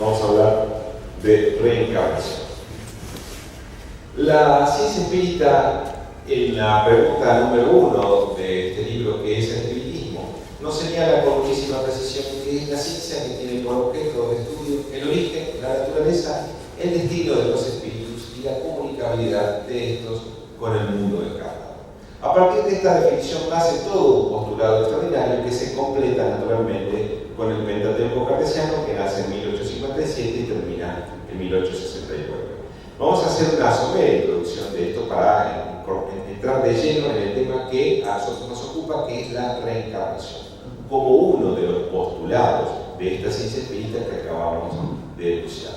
Vamos a hablar de reencarnación. La ciencia espírita, en la pregunta número 1 de este libro, que es el espiritismo, nos señala con muchísima precisión que es la ciencia que tiene por objeto de estudio el origen, la naturaleza, el destino de los espíritus y la comunicabilidad de estos con el mundo encarnado. A partir de esta definición nace todo un postulado extraordinario que se completa naturalmente con el Pentateuco cartesiano, que nace en 1857 y termina en 1869. Vamos a hacer una somera introducción de esto para entrar de lleno en el tema que a nosotros nos ocupa, que es la reencarnación, como uno de los postulados de esta ciencia espírita que acabamos de enunciar.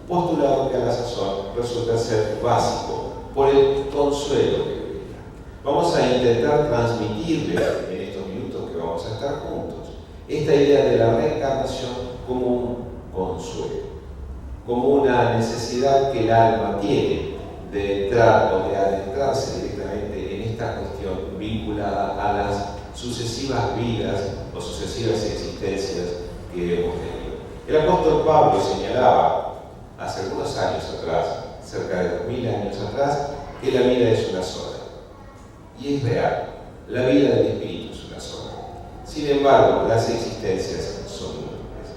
Postulado que a la sazón resulta ser básico por el consuelo que brinda. Vamos a intentar transmitirles en estos minutos que vamos a estar juntos esta idea de la reencarnación como un consuelo, como una necesidad que el alma tiene de entrar o de adentrarse directamente en esta cuestión vinculada a las sucesivas vidas o sucesivas existencias que hemos tenido. El apóstol Pablo señalaba hace algunos años atrás, cerca de 2000 años atrás, que la vida es una sola. Y es real, la vida del espíritu es una sola. Sin embargo, las existencias son múltiples.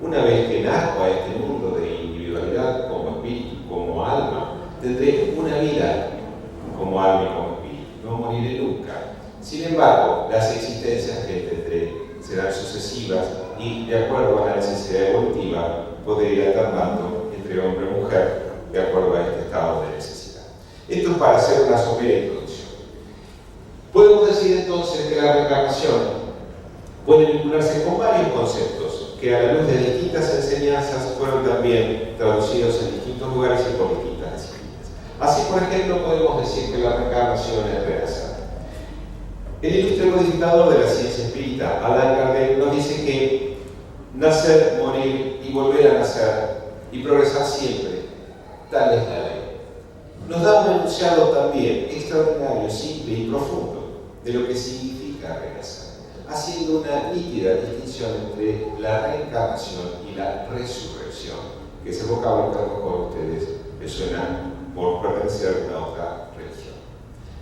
Una vez que nazco a este mundo de individualidad como espíritu, como alma, tendré una vida como alma y como espíritu. No moriré nunca. Sin embargo, las existencias que tendré serán sucesivas y, de acuerdo a la necesidad evolutiva, podré ir alternando entre hombre y mujer de acuerdo a este estado de necesidad. Esto es para hacer una somera introducción. Podemos decir entonces que la reencarnación puede vincularse con varios conceptos que a la luz de distintas enseñanzas fueron también traducidos en distintos lugares y por distintas disciplinas. Así, por ejemplo, podemos decir que la reencarnación es renacer. El ilustre codificador de la ciencia espírita, Allan Kardec, nos dice que nacer, morir y volver a nacer y progresar siempre, tal es la ley. Nos da un enunciado también extraordinario, simple y profundo de lo que significa renacer, haciendo una nítida distinción entre la reencarnación y la resurrección, que es el vocablo que a lo mejor a ustedes les suena por pertenecer a una otra religión.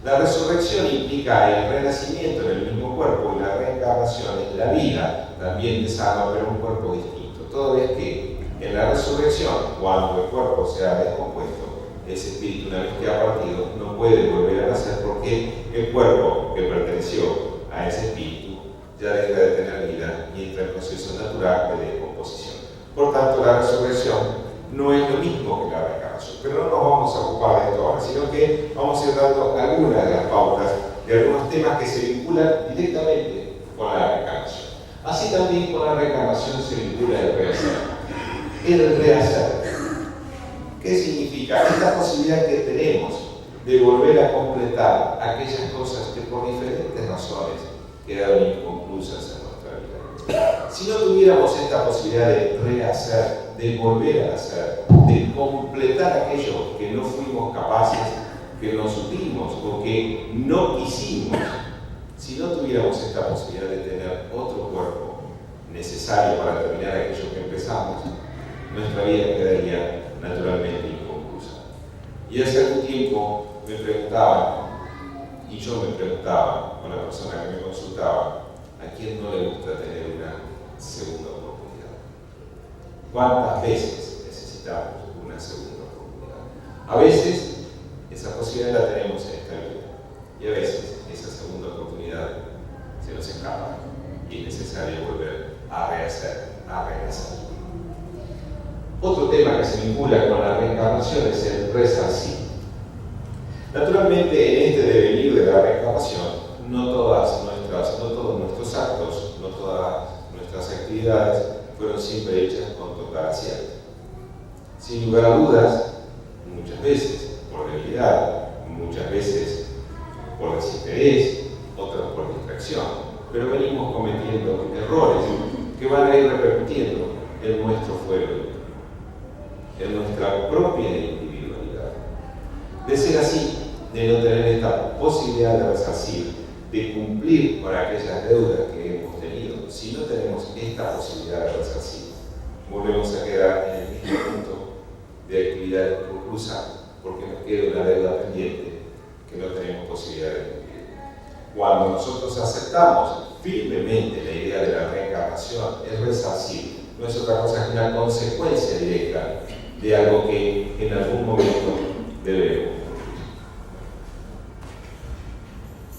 La resurrección implica el renacimiento en el mismo cuerpo y la reencarnación es la vida también de esa alma, pero un cuerpo distinto. Toda vez que en la resurrección, cuando el cuerpo se ha descompuesto, ese espíritu, una vez que ha partido, no puede volver a nacer porque el cuerpo que perteneció a ese espíritu ya deja de tener vida y entra en proceso natural de descomposición. Por tanto, la resurrección no es lo mismo que la reencarnación. Pero no nos vamos a ocupar de esto ahora, sino que vamos a ir dando algunas de las pautas de algunos temas que se vinculan directamente con la reencarnación. Así también con la reencarnación se vincula el rehacer. El rehacer. ¿Qué significa? Esta posibilidad que tenemos de volver a completar aquellas cosas que por diferentes razones quedaron inconclusas en nuestra vida. Si no tuviéramos esta posibilidad de rehacer, de volver a hacer, de completar aquello que no fuimos capaces, que no supimos o que no quisimos, si no tuviéramos esta posibilidad de tener otro cuerpo necesario para terminar aquello que empezamos, nuestra vida quedaría naturalmente inconclusa. Y hace algún tiempo me preguntaban, y yo me preguntaba con la persona que me consultaba, ¿a quién no le gusta tener una segunda oportunidad? ¿Cuántas veces necesitamos una segunda oportunidad? A veces esa posibilidad la tenemos en esta vida y a veces esa segunda oportunidad se nos escapa y es necesario volver a rehacer, a regresar. Otro tema que se vincula con la reencarnación es el resarcir. Naturalmente, en este devenir de la reencarnación, no todos nuestros actos, no todas nuestras actividades fueron siempre hechas con total acierto. Sin lugar a dudas, muchas veces por debilidad, muchas veces por desinterés, otras por distracción, pero venimos cometiendo errores que van a ir repercutiendo en nuestro fuero, en nuestra propia individualidad. De ser así, de no tener esta posibilidad de resarcir, de cumplir con aquellas deudas que hemos tenido, si no tenemos esta posibilidad de resarcir, volvemos a quedar en el mismo punto de actividad inconclusa porque nos queda una deuda pendiente que no tenemos posibilidad de cumplir. Cuando nosotros aceptamos firmemente la idea de la reencarnación, es resarcir, no es otra cosa que una consecuencia directa de algo que en algún momento debemos cumplir.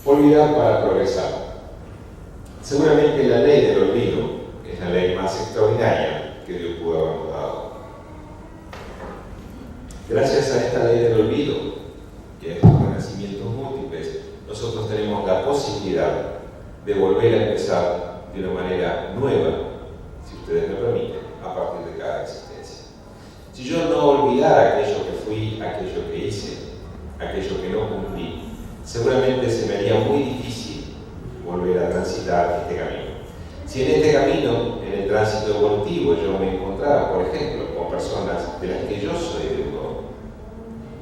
Olvidar para progresar. Seguramente la ley del olvido es la ley más extraordinaria que Dios pudo habernos dado. Gracias a esta ley del olvido y a estos renacimientos múltiples, nosotros tenemos la posibilidad de volver a empezar de una manera nueva, si ustedes me permiten, a partir de cada existencia. Si yo no olvidara aquello que fui, aquello que hice, aquello que no cumplí, seguramente se me haría muy difícil volver a transitar este camino. Si en este camino, en el tránsito evolutivo, yo me encontraba, por ejemplo, con personas de las que yo soy deudor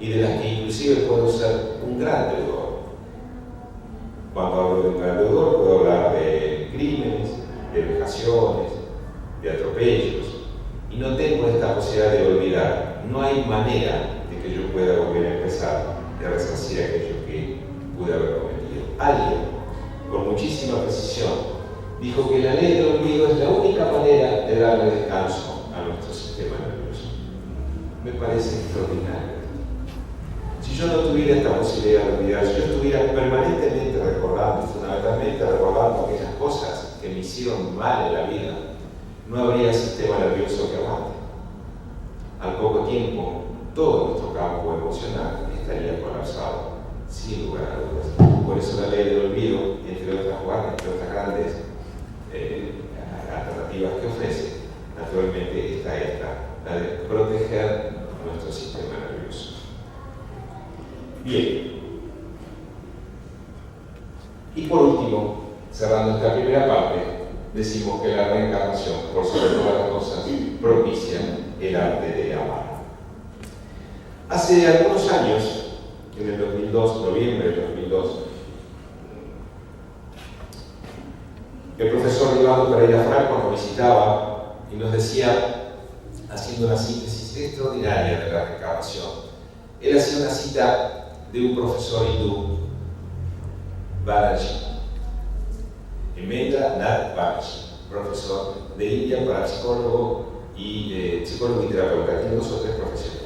y de las que inclusive puedo ser un gran deudor. Cuando hablo de un gran deudor, puedo hablar de crímenes, de vejaciones, de atropellos, y no tengo esta posibilidad de olvidar. No hay manera de que yo pueda volver a empezar y a resarcir aquello que pude haber cometido. Alguien, con muchísima precisión, dijo que la ley del olvido es la única manera de darle descanso a nuestro sistema nervioso. Me parece extraordinario. Si yo no tuviera esta posibilidad de olvidar, si yo estuviera permanentemente recordando, fundamentalmente recordando aquellas cosas que me hicieron mal en la vida, no habría sistema nervioso que aguante. Al poco tiempo, todo nuestro campo emocional estaría colapsado, sin lugar a dudas. Por eso la ley del olvido, entre otras grandes alternativas que ofrece, naturalmente está esta, la de proteger nuestro sistema nervioso. Bien. Y por último, cerrando esta primera parte, decimos que la reencarnación, por sobre todas las cosas, propicia el arte de amar. Hace algunos años, en el 2002, noviembre del 2002, el profesor Rivaldo Pereira Franco nos visitaba y nos decía, haciendo una síntesis extraordinaria de la reencarnación, él hacía una cita de un profesor hindú, Banerjee, Hemendra Nath Banerjee, profesor de India para psicólogo y terapeuta, tiene 2 o 3 profesiones.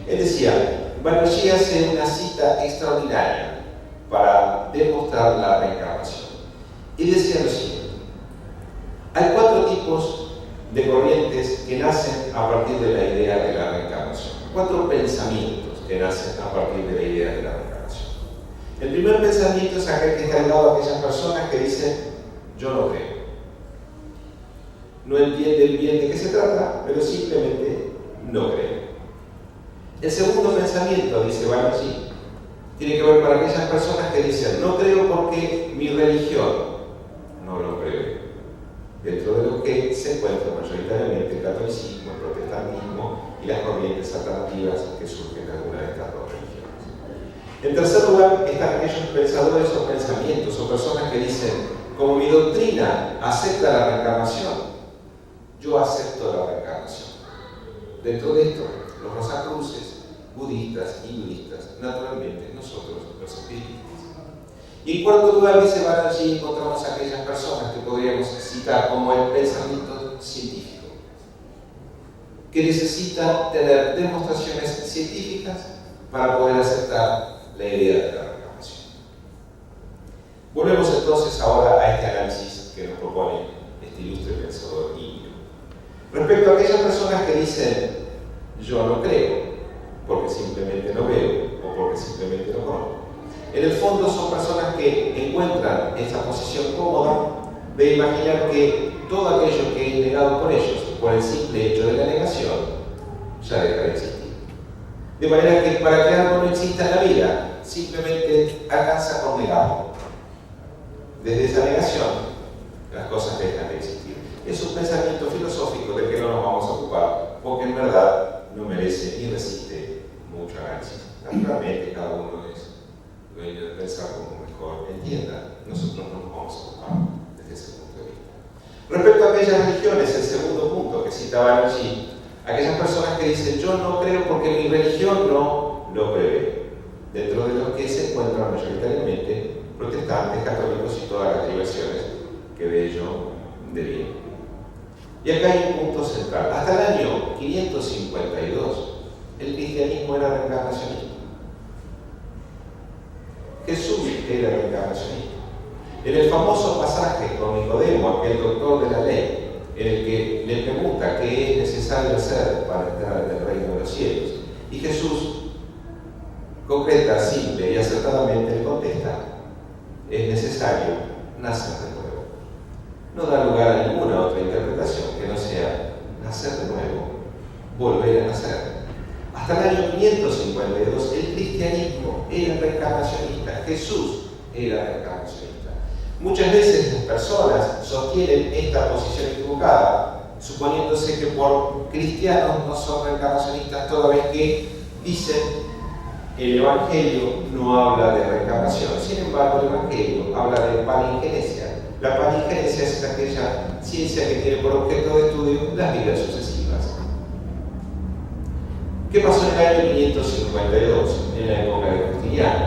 Él decía, Banerjee hace una cita extraordinaria para demostrar la reencarnación. Y decía lo siguiente: hay 4 tipos de corrientes que nacen a partir de la idea de la reencarnación, 4 pensamientos que nacen a partir de la idea de la reencarnación. El primer pensamiento es aquel que está ligado a aquellas personas que dicen, yo no creo. No entienden bien de qué se trata, pero simplemente no creen. El segundo pensamiento, dice Banerjee, tiene que ver con aquellas personas que dicen, no creo porque mi religión no lo cree, dentro de lo que se encuentra mayoritariamente el catolicismo, el protestantismo y las corrientes alternativas que surgen de alguna de estas 2 religiones. En tercer lugar, están aquellos pensadores o pensamientos o personas que dicen, como mi doctrina acepta la reencarnación, yo acepto la reencarnación. Dentro de esto, los rosacruces, budistas, hinduistas, naturalmente nosotros los espiritistas. Y en cuarto lugar, dice Banerjee, encontramos a aquellas personas que podríamos citar como el pensamiento científico, que necesita tener demostraciones científicas para poder aceptar la idea de la reencarnación. Volvemos entonces ahora a este análisis que nos propone este ilustre pensador indio. Respecto a aquellas personas que dicen, yo no creo, porque simplemente no veo o porque simplemente no conozco. En el fondo son personas que encuentran esa posición cómoda de imaginar que todo aquello que es negado por ellos, por el simple hecho de la negación, ya deja de existir. De manera que para que algo no exista en la vida, simplemente alcanza con negarlo. Desde esa negación, las cosas dejan de existir. Es un pensamiento filosófico del que no nos vamos a ocupar, porque en verdad no merece ni resiste mucho análisis. Naturalmente, cada uno es dueño de pensar como mejor entienda. Nosotros no nos vamos a ocupar desde ese punto de vista. Respecto a aquellas religiones, el segundo punto que citaban allí, aquellas personas que dicen yo no creo porque mi religión no lo prevé, dentro de los que se encuentran mayoritariamente protestantes, católicos y todas las diversiones que de ello derivan. Y acá hay un punto central. Hasta el año 552, el cristianismo era reencarnacionista. Jesús era reencarnacionista. En el famoso pasaje con Nicodemo, aquel doctor de la ley, en el que le pregunta qué es necesario hacer para entrar en el reino de los cielos, y Jesús concreta, simple y acertadamente le contesta: es necesario nacer de nuevo. No da lugar a ninguna otra interpretación que no sea nacer de nuevo, volver a nacer. Hasta el año 552 el cristianismo era reencarnacionista, Jesús era reencarnacionista. Muchas veces las personas sostienen esta posición equivocada, suponiéndose que por cristianos no son reencarnacionistas, toda vez que dicen el Evangelio no habla de reencarnación. Sin embargo, el Evangelio habla de palingenesia. La palingenesia es aquella ciencia que tiene por objeto de estudio las vidas sucesivas. ¿Qué pasó en el año 552, en la época de Justiniano?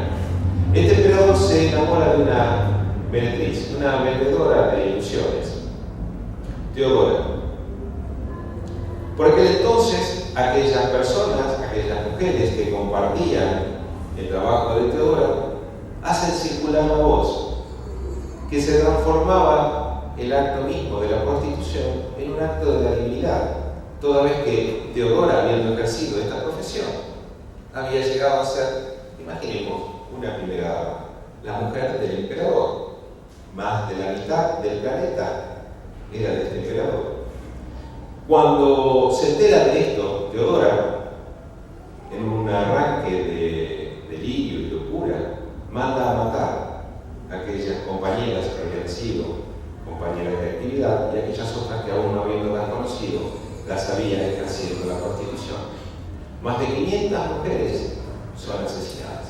Este emperador se enamora de una meretriz, una vendedora de ilusiones, Teodora. Por aquel entonces, aquellas personas, aquellas mujeres que compartían el trabajo de Teodora, hacen circular la voz, que se transformaba el acto mismo de la prostitución en un acto de la divinidad, toda vez que Teodora, habiendo ejercido esta profesión, había llegado a ser, imaginemos, una primera dama, la mujer del emperador. Más de la mitad del planeta era de este emperador. Cuando se entera de esto, Teodora, en un arranque de delirio y locura, manda a matar a aquellas compañeras que habían sido compañeras de actividad y aquellas otras que aún no habiéndolas conocido, las habían ejercido en la prostitución. Más de 500 mujeres son asesinadas.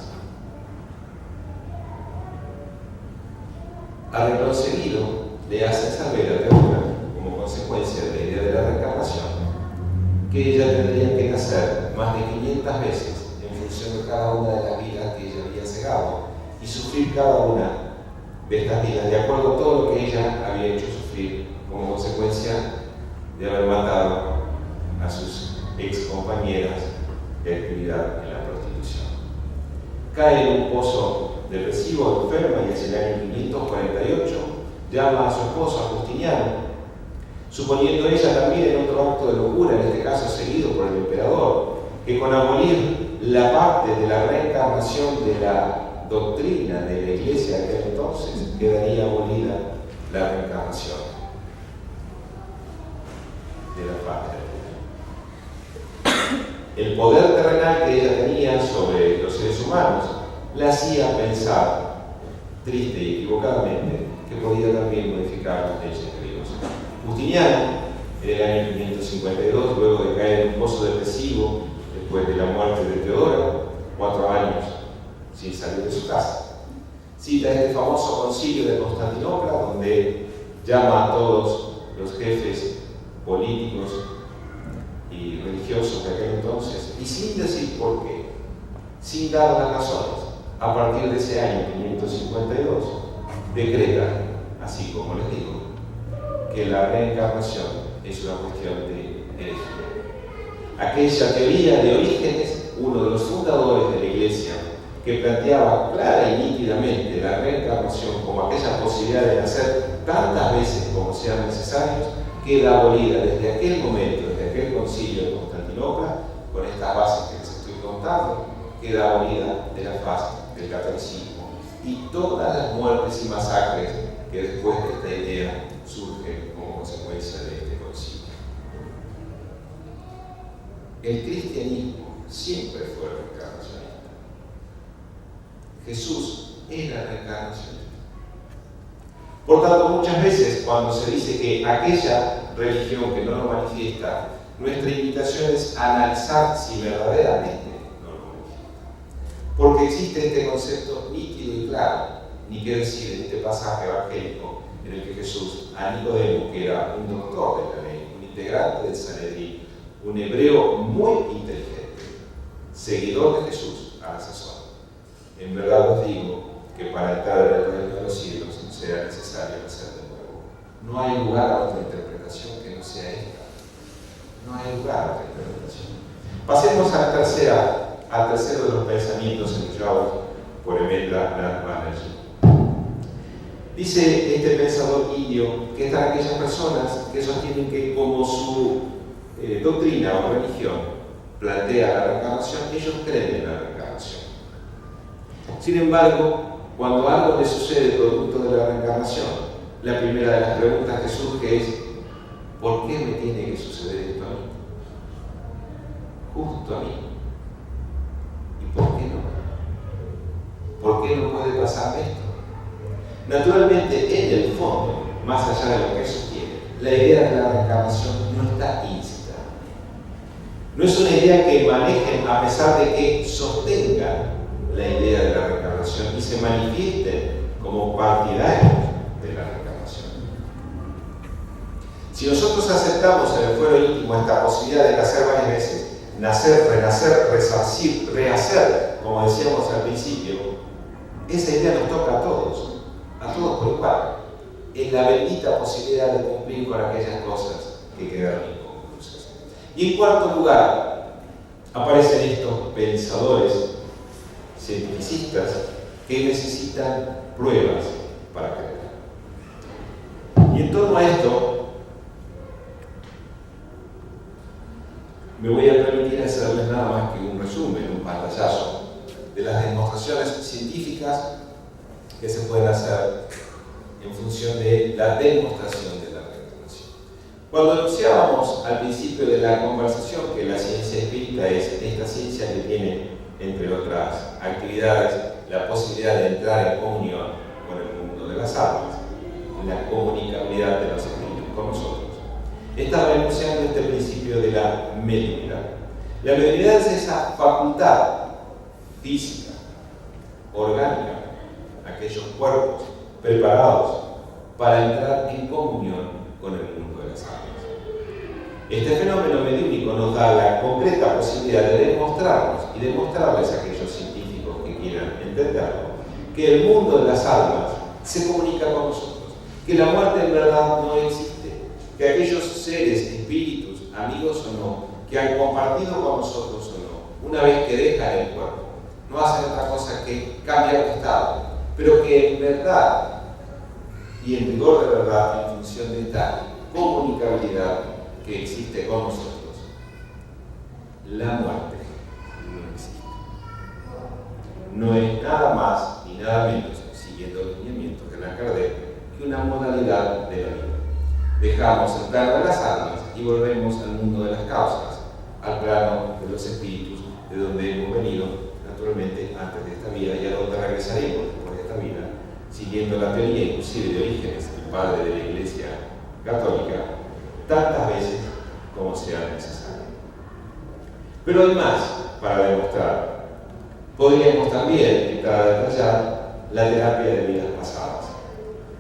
A renglón seguido, le hacen saber a Teodora, como consecuencia de la idea de la reencarnación, que ella tendría que nacer más de 500 veces en función de cada una de las vidas que ella había cegado y sufrir cada una de estas vidas, de acuerdo a todo lo que ella había hecho sufrir como consecuencia de haber matado a sus ex compañeras de actividad en la prostitución. Cae en un pozo depresivo, enferma, y hacia el año 548 llama a su esposo, a Justiniano, suponiendo ella también en otro acto de locura, en este caso seguido por el emperador, que con abolir la parte de la reencarnación de la doctrina de la Iglesia de aquel entonces, quedaría abolida la reencarnación de la faz de la tierra. El poder terrenal que ella tenía sobre los seres humanos la hacía pensar, triste y equivocadamente, que podía también modificar las leyes de Dios. Justiniano, en el año 552, luego de caer en un pozo depresivo, después de la muerte de Teodora, 4 años sin salir de su casa, cita este famoso concilio de Constantinopla, donde llama a todos los jefes políticos y religiosos de aquel entonces, y sin decir por qué, sin dar las razones, a partir de ese año 552, decreta, así como les digo, que la reencarnación es una cuestión de herejía. Aquella teoría de Orígenes, uno de los fundadores de la Iglesia, que planteaba clara y nítidamente la reencarnación como aquella posibilidad de nacer tantas veces como sean necesarios, queda abolida desde aquel momento, desde aquel concilio de Constantinopla, con estas bases que les estoy contando, queda abolida de la faz del catolicismo y todas las muertes y masacres que después de esta idea surgen como consecuencia de este concilio. El cristianismo siempre fue reencarnacionista. Jesús era reencarnacionista. Por tanto, muchas veces cuando se dice que aquella religión que no lo manifiesta, nuestra invitación es analizar si verdaderamente no lo manifiesta. Porque existe este concepto nítido y claro, ni qué decir en este pasaje evangélico, en el que Jesús a Nicodemo, que era un doctor de la ley, un integrante del Sanedrín, un hebreo muy inteligente, seguidor de Jesús a la sazón, en verdad os digo que para entrar en el reino de los cielos será necesario nacer de nuevo. No hay lugar a otra interpretación que no sea esta. No hay lugar a otra interpretación. Pasemos al tercero de los pensamientos enviados por Emendra Banerjee. Dice este pensador indio que están aquellas personas que sostienen que como su doctrina o religión plantea la reencarnación, ellos creen en la reencarnación. Sin embargo, cuando algo le sucede producto de la reencarnación, la primera de las preguntas que surge es: ¿por qué me tiene que suceder esto a mí? Justo a mí. ¿Y por qué no? ¿Por qué no puede pasarme esto? Naturalmente, en el fondo, más allá de lo que sostiene, la idea de la reencarnación no está íncita. No es una idea que manejen a pesar de que sostengan la idea de la reencarnación y se manifiesten como partidarios de la reencarnación. Si nosotros aceptamos en el fuero íntimo esta posibilidad de nacer varias veces, nacer, renacer, resarcir, rehacer, como decíamos al principio, esa idea nos toca a todos por igual, en la bendita posibilidad de cumplir con aquellas cosas que quedaron inconclusas. Y en cuarto lugar, aparecen estos pensadores cientificistas que necesitan pruebas para creer. Y en torno a esto, me voy a permitir hacerles nada más que un resumen, un pantallazo de las demostraciones científicas que se pueden hacer en función de la demostración de la reencarnación. Cuando anunciábamos al principio de la conversación que la ciencia espírita es esta ciencia que tiene, entre otras actividades, la posibilidad de entrar en comunión con el mundo de las almas, la comunicabilidad de los espíritus con nosotros, estaba enunciando este principio de la mediunidad. La mediunidad es esa facultad física, orgánica, aquellos cuerpos preparados para entrar en comunión con el mundo de las almas. Este fenómeno mediúnico nos da la concreta posibilidad de demostrarnos y demostrarles a aquellos científicos que quieran entenderlo, que el mundo de las almas se comunica con nosotros, que la muerte en verdad no existe, que aquellos seres, espíritus, amigos o no, que han compartido con nosotros o no, una vez que dejan el cuerpo, no hacen otra cosa que cambiar de estado, pero que en verdad y en rigor de verdad, en función de esta comunicabilidad que existe con nosotros, la muerte no existe. No es nada más ni nada menos, siguiendo los lineamientos de Allan Kardec, que una modalidad de la vida. Dejamos el plano de las almas y volvemos al mundo de las causas, al plano de los espíritus, de donde hemos venido, naturalmente, antes de esta vida, y a donde regresaremos después de esta vida, siguiendo la teoría inclusive de Orígenes, el padre de la Iglesia Católica, tantas veces como sea necesario. Pero hay más para demostrar. Podríamos también entrar a detallar la terapia de vidas pasadas.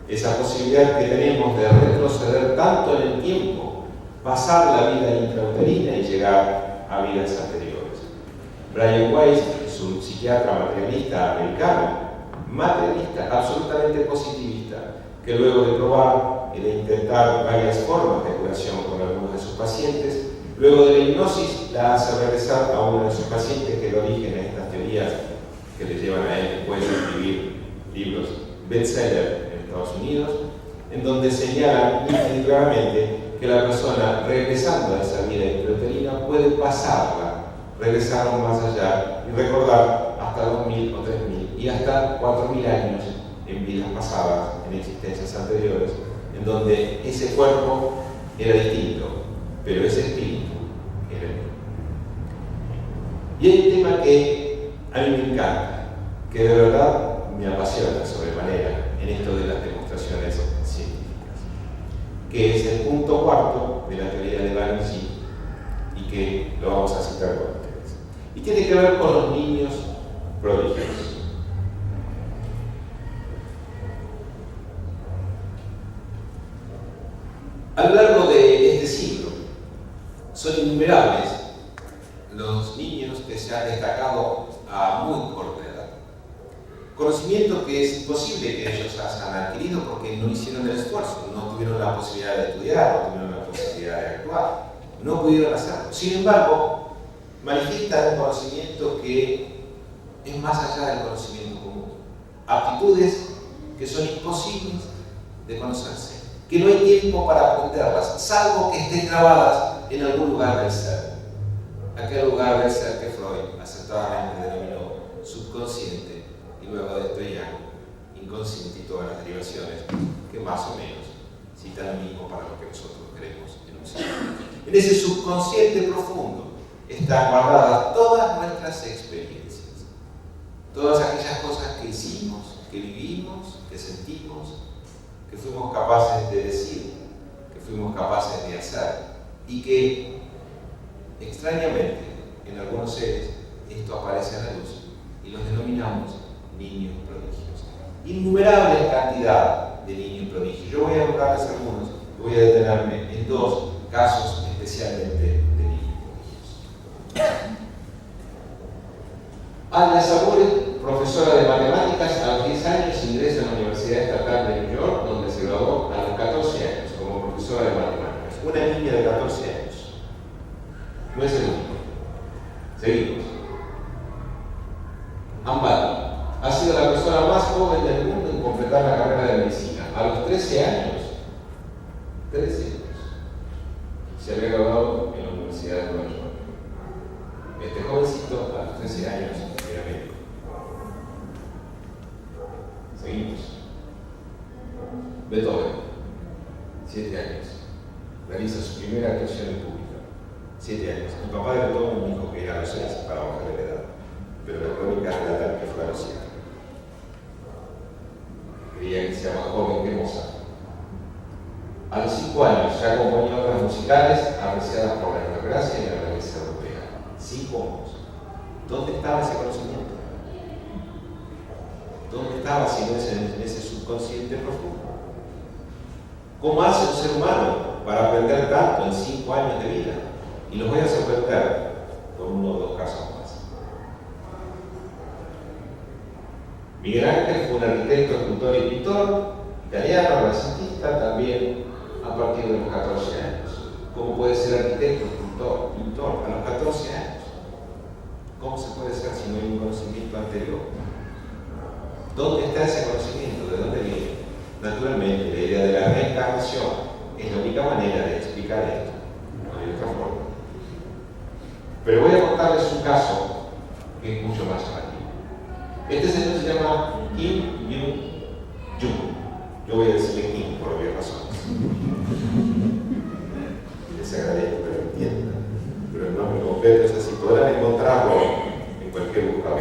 Esa posibilidad que tenemos de retroceder tanto en el tiempo, pasar la vida intrauterina y llegar a vidas anteriores. Brian Weiss es un psiquiatra materialista americano, materialista, absolutamente positivista, que luego de probar y de intentar varias formas de curación con algunos de sus pacientes, luego de la hipnosis la hace regresar a uno de sus pacientes que da origen a estas teorías que le llevan a él después de escribir libros bestseller en Estados Unidos, en donde señalan claramente que la persona regresando a esa vida intrauterina puede pasarla, regresar aún más allá y recordar hasta 2000 o 3000 y hasta 4000 años en vidas pasadas, en existencias anteriores, en donde ese cuerpo era distinto, pero ese espíritu era el mismo. Y hay un tema que a mí me encanta, que de verdad me apasiona sobremanera en esto de las demostraciones científicas, que es el punto cuarto de la teoría de Banerjee y que lo vamos a citar con ustedes. Y tiene que ver con los niños prodigiosos. A lo largo de este siglo, son innumerables los niños que se han destacado a muy corta edad. Conocimiento que es imposible que ellos hayan adquirido porque no hicieron el esfuerzo, no tuvieron la posibilidad de estudiar, no tuvieron la posibilidad de actuar, no pudieron hacerlo. Sin embargo, manifiestan un conocimiento que es más allá del conocimiento común. Aptitudes que son imposibles de conocerse, que no hay tiempo para aprenderlas, salvo que estén grabadas en algún lugar del ser. Aquel lugar del ser que Freud acertadamente denominó subconsciente y luego de esto ya inconsciente y todas las derivaciones que más o menos citan lo mismo para lo que nosotros creemos en un ser. En ese subconsciente profundo están guardadas todas nuestras experiencias, todas aquellas cosas que hicimos, que vivimos, que sentimos, que fuimos capaces de decir, que fuimos capaces de hacer y que extrañamente en algunos seres esto aparece a la luz y los denominamos niños prodigios. Innumerables cantidad de niños prodigios. Yo voy a hablarles algunos, voy a detenerme en dos casos especialmente de niños prodigios. Anya Saburi, profesora de matemáticas, a los 10 años ingresa en la Universidad Estatal de New York, donde se graduó a los 14 años como profesora de matemáticas. Una niña de 14 años. No es el único. Seguimos. Ambati ha sido la persona más joven del mundo en completar la carrera de medicina. A los 13 años, se había graduado en la Universidad de Nueva York. Este jovencito, a los 13 años, era médico. Seguimos. Beethoven, 7 años. Realiza su primera actuación en público. 7 años. El papá de Beethoven dijo que era a los 6 para bajar la edad, pero la crónica relata que fue a los 7. Creía que se llama joven que Mozart. A los 5 años ya componía obras musicales apreciadas por la democracia y la realeza europea. 5 años. ¿Dónde estaba ese conocimiento? ¿Dónde estaba si no es en ese subconsciente profundo? ¿Cómo hace un ser humano para aprender tanto en 5 años de vida? Y los voy a sorprender con uno o dos casos más. Miguel Ángel fue un arquitecto, escultor y pintor italiano, renacentista, también a partir de los 14 años. ¿Cómo puede ser arquitecto, escultor, pintor a los 14 años? ¿Cómo se puede ser si no hay un conocimiento anterior? ¿Dónde está ese conocimiento? ¿De dónde viene? Naturalmente, la idea de la reencarnación es la única manera de explicar esto. No hay otra forma. Pero voy a contarles un caso que es mucho más llamativo. Este señor se llama Kim Young-jung. Yo voy a decirle Kim por obvias razones. Les agradezco que lo entiendan, pero el nombre completo es así. Podrán encontrarlo en cualquier buscador.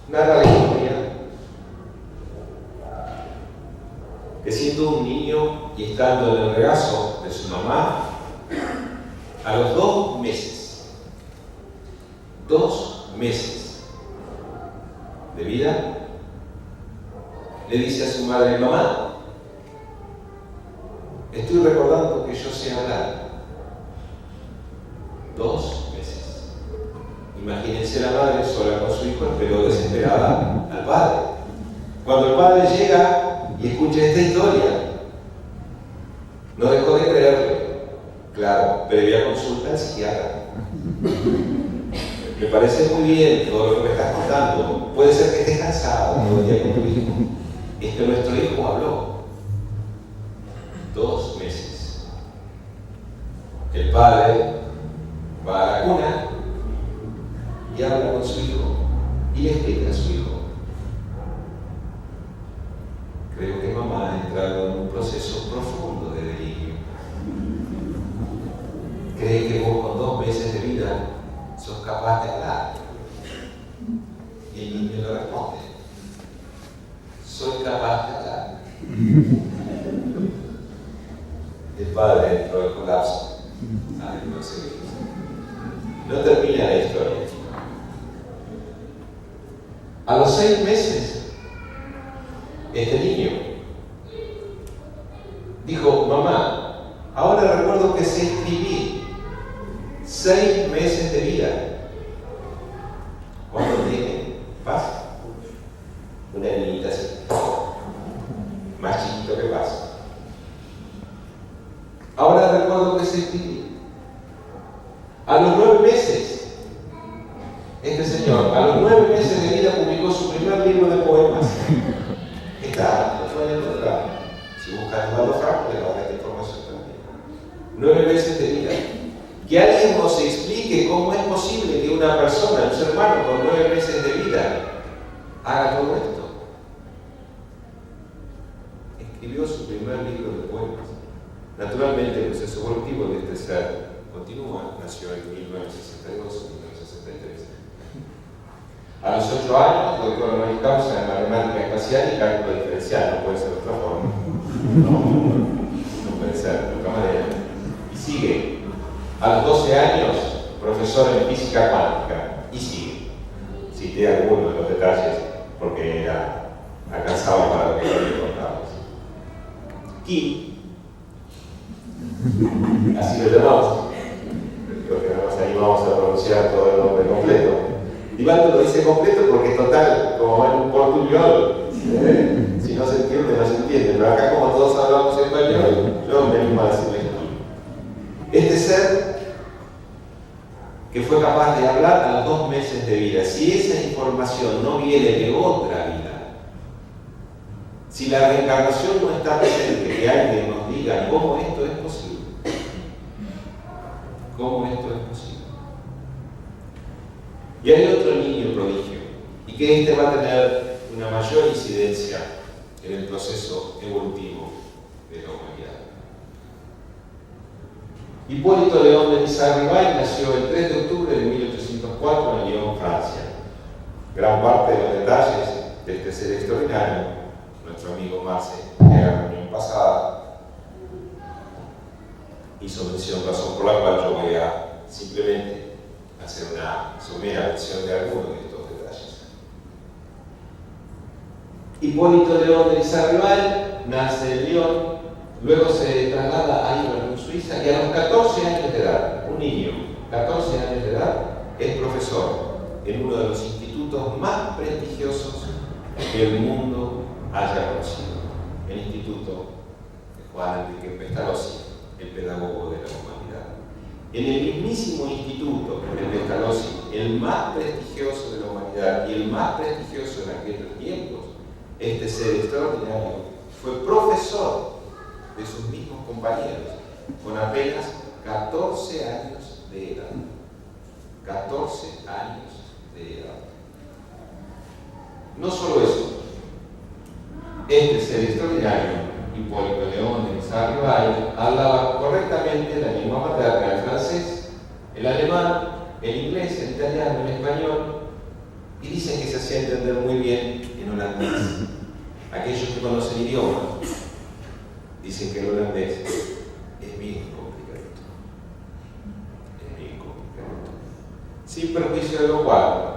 Narra la historia que siendo un niño y estando en el regazo de su mamá, a los 2 meses de vida, le dice a su madre: mamá, estoy recordando que yo sé hablar. 2 meses. Imagínense la madre sola con su hijo, pero desesperada al padre. Cuando el padre llega y escucha esta historia, no dejó de creerle. Claro, previa consulta al psiquiatra. Me parece muy bien todo lo que me estás contando. Puede ser que estés cansado todo el día con tu hijo. Es que nuestro hijo habló. 2 meses. El padre va a la cuna y habla con su hijo y le explica a su hijo: creo que mamá ha entrado en un proceso profundo de delirio. Cree que vos con 2 meses de vida sos capaz de hablar. Y el niño le responde: soy capaz de hablar. El padre entró en colapso. Ay, no sé. No termina la historia. A los 6 meses, este niño una niñita así, más chiquito que pasa. Ahora recuerdo que se escribí. A los 9 meses, este señor, a los 9 meses de vida publicó su primer libro de poemas. Está, lo pueden encontrar. Si buscan Eduardo Franco, le va a dar esta información también. 9 meses de vida. Que alguien nos explique cómo es posible que una persona, un ser humano con 9 meses de vida, haga todo esto. Escribió su primer libro de poemas. Naturalmente, el proceso evolutivo de este ser continúa. Nació en 1962 o 1963. A los 8 años, doctor honoris causa en matemática espacial y cálculo diferencial. No puede ser de otra forma. No puede ser de otra manera. Y sigue. A los 12 años, profesor en física cuántica. Y sigue. Cité algunos de los detalles porque era alcanzado para lo que había contado. Kim, así lo llamamos, creo que nada más ahí vamos a pronunciar todo el nombre completo. Divaldo lo dice completo porque total, como en un portugués, si no se entiende, no se entiende, pero acá como todos hablamos español, yo me animo a decirle esto. Este ser que fue capaz de hablar a los 2 meses de vida, si esa información no viene de otra vida, si la reencarnación no está presente, que alguien nos diga cómo esto es posible. ¿Cómo esto es posible? Y hay otro niño prodigio, y que este va a tener una mayor incidencia en el proceso evolutivo de la humanidad. Hipólito León de Pizarro-Ribay nació el 3 de octubre de 1804 en Lyon, Francia. Gran parte de los detalles de este ser extraordinario, nuestro amigo Marce, en la reunión pasada, hizo mención, razón por la cual yo voy a simplemente hacer una somera mención de algunos de estos detalles. Hipólito León de Pizarro-Ribay nace en Lyon, luego se traslada a Iberg, en Suiza, y a los 14 años de edad, un niño, 14 años de edad, es profesor en uno de los institutos más prestigiosos que el mundo haya conocido, el Instituto de Juan Enrique Pestalozzi, el pedagogo de la humanidad. En el mismísimo instituto de Pestalozzi, el más prestigioso de la humanidad y el más prestigioso en aquellos tiempos, este ser extraordinario fue profesor de sus mismos compañeros, con apenas 14 años de edad. 14 años de edad. No solo eso, este ser extraordinario, Hipólito León de Pizarro-Ribay, hablaba correctamente la lengua materna, el francés, el alemán, el inglés, el italiano, el español, y dicen que se hacía entender muy bien en holandés. Aquellos que conocen idiomas dicen que el holandés es bien complicado. Es bien complicado. Sin perjuicio de lo cual,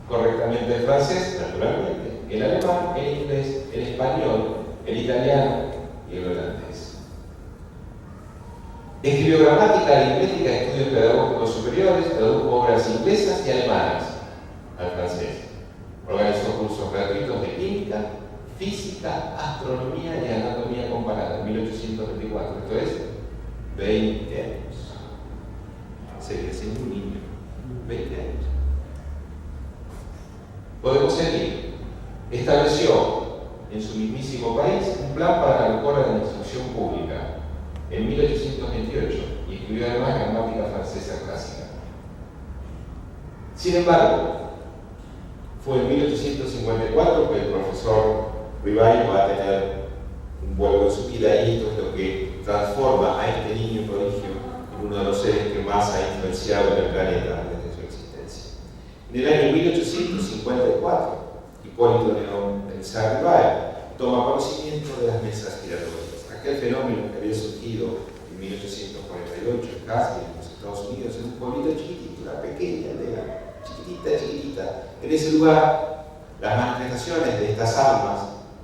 correctamente el francés, naturalmente, el alemán, el inglés, el español, el italiano y el holandés. Escribió gramática, aritmética, estudios pedagógicos superiores, tradujo obras inglesas y alemanas al francés. Organizó cursos gratuitos de química, física, astronomía y anatomía comparada en 1824, esto es 20 años. Seguía siendo un niño, 20 años. Podemos seguir. Estableció en su mismísimo país un plan para la mejora de la instrucción pública en 1828 y escribió además gramática francesa clásica. Sin embargo, fue en 1854 que el profesor Ribay va a tener un vuelco en su vida, y esto es lo que transforma a este niño prodigio en uno de los seres que más ha influenciado en el planeta desde su existencia. En el año 1854, Hipólito León de Pizarro-Ribay toma conocimiento de las mesas giratorias, aquel fenómeno que había surgido en 1848 en Casville, en los Estados Unidos, en un pueblito chiquitito, una pequeña aldea, chiquitita. En ese lugar, las manifestaciones de estas almas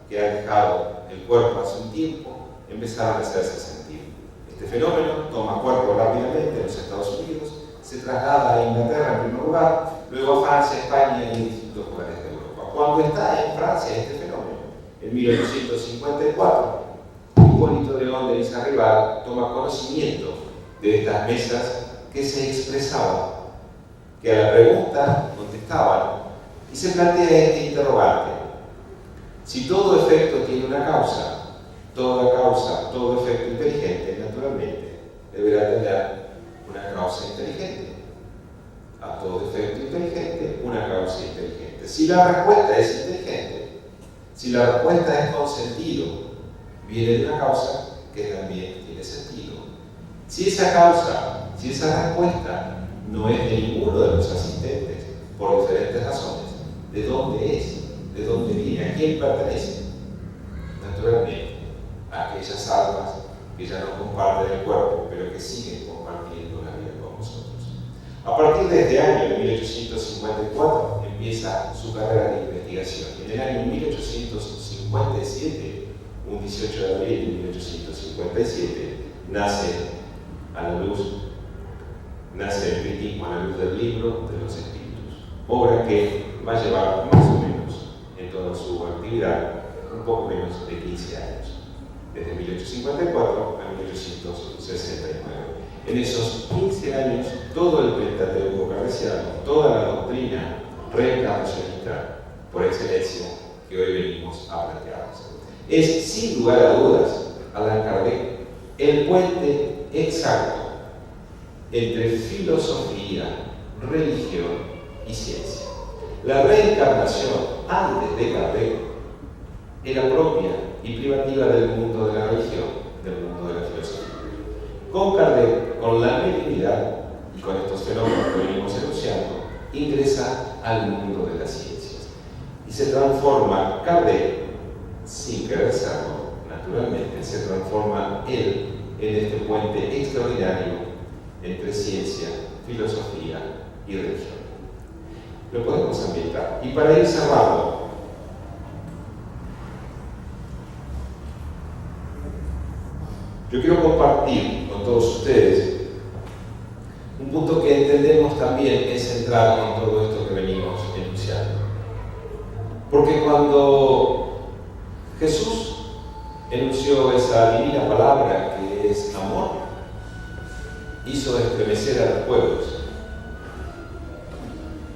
que han dejado el cuerpo hace un tiempo empezaron a hacerse sentir. Este fenómeno toma cuerpo rápidamente en los Estados Unidos, se traslada a Inglaterra en primer lugar, luego a Francia, España y en distintos lugares de Europa. cuando está en Francia este fenómeno, en 1854, Hipólito León de Lizarribar toma conocimiento de estas mesas que se expresaban, que a la pregunta contestaban, y se plantea este interrogante: si todo efecto tiene una causa, toda causa, todo efecto inteligente, naturalmente, deberá tener una causa inteligente. A todo efecto inteligente, una causa inteligente. Si la respuesta es inteligente, si la respuesta es con sentido, viene de una causa que también tiene sentido. Si esa causa, si esa respuesta no es de ninguno de los asistentes, por diferentes razones, ¿de dónde es? ¿De dónde viene? ¿A quién pertenece? Naturalmente, a aquellas almas que ya no comparten el cuerpo, pero que siguen compartiendo la vida con nosotros. A partir de este año, en 1854, empieza su carrera de investigación. En el año 1857, un 18 de abril de 1857, nace el Espiritismo a la luz del libro de los Espíritus, obra que va a llevar más o menos en toda su actividad un poco menos de 15 años, desde 1854 a 1869. En esos 15 años, todo el Pentateuco cartesiano, toda la doctrina reencarnacionista por excelencia que hoy venimos a plantearnos. Es, sin lugar a dudas, Allan Kardec, el puente exacto entre filosofía, religión y ciencia. La reencarnación, antes de Kardec, era propia y privativa del mundo de la religión, del mundo de la filosofía. Con Kardec, con la mediunidad y con estos fenómenos que venimos enunciando, ingresa al mundo de las ciencias y se transforma Kardec, sin querer serlo, naturalmente, se transforma él en este puente extraordinario entre ciencia, filosofía y religión. Lo podemos ambientar. Y para ir cerrando, yo quiero compartir con todos ustedes un punto que entendemos también es central en todo esto que venimos enunciando. Porque cuando Jesús enunció esa divina palabra que es amor, hizo estremecer a los pueblos,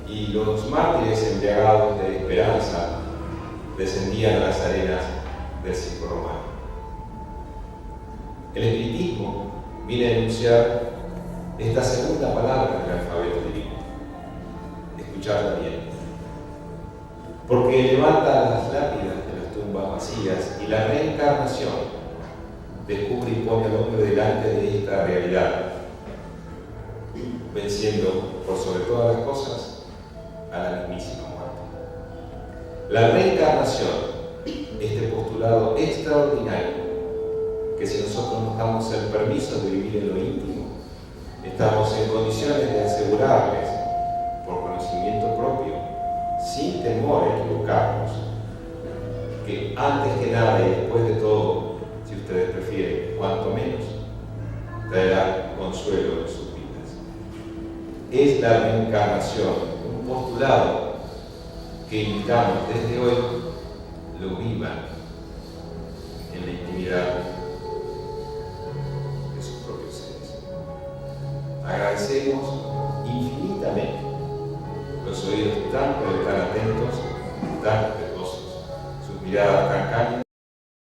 y los mártires embriagados de esperanza descendían a las arenas del circo romano. El espiritismo viene a enunciar esta segunda palabra del alfabeto divino. Escuchadla bien. Porque levanta las lápidas de las tumbas vacías y la reencarnación descubre y pone al hombre delante de esta realidad, venciendo por sobre todas las cosas a la mismísima muerte. La reencarnación, este postulado extraordinario, que si nosotros nos damos el permiso de vivir en lo íntimo, estamos en condiciones de asegurarles, por conocimiento propio, sin temor a equivocarnos, que antes que nada y después de todo, si ustedes prefieren, cuanto menos, traerá consuelo en sus vidas. Es la reencarnación, un postulado que invitamos desde hoy lo vivan en la intimidad de sus propios seres. Agradecemos infinitamente los oídos tan pero tan atentos, tan respetuosos, sus miradas tan cálidas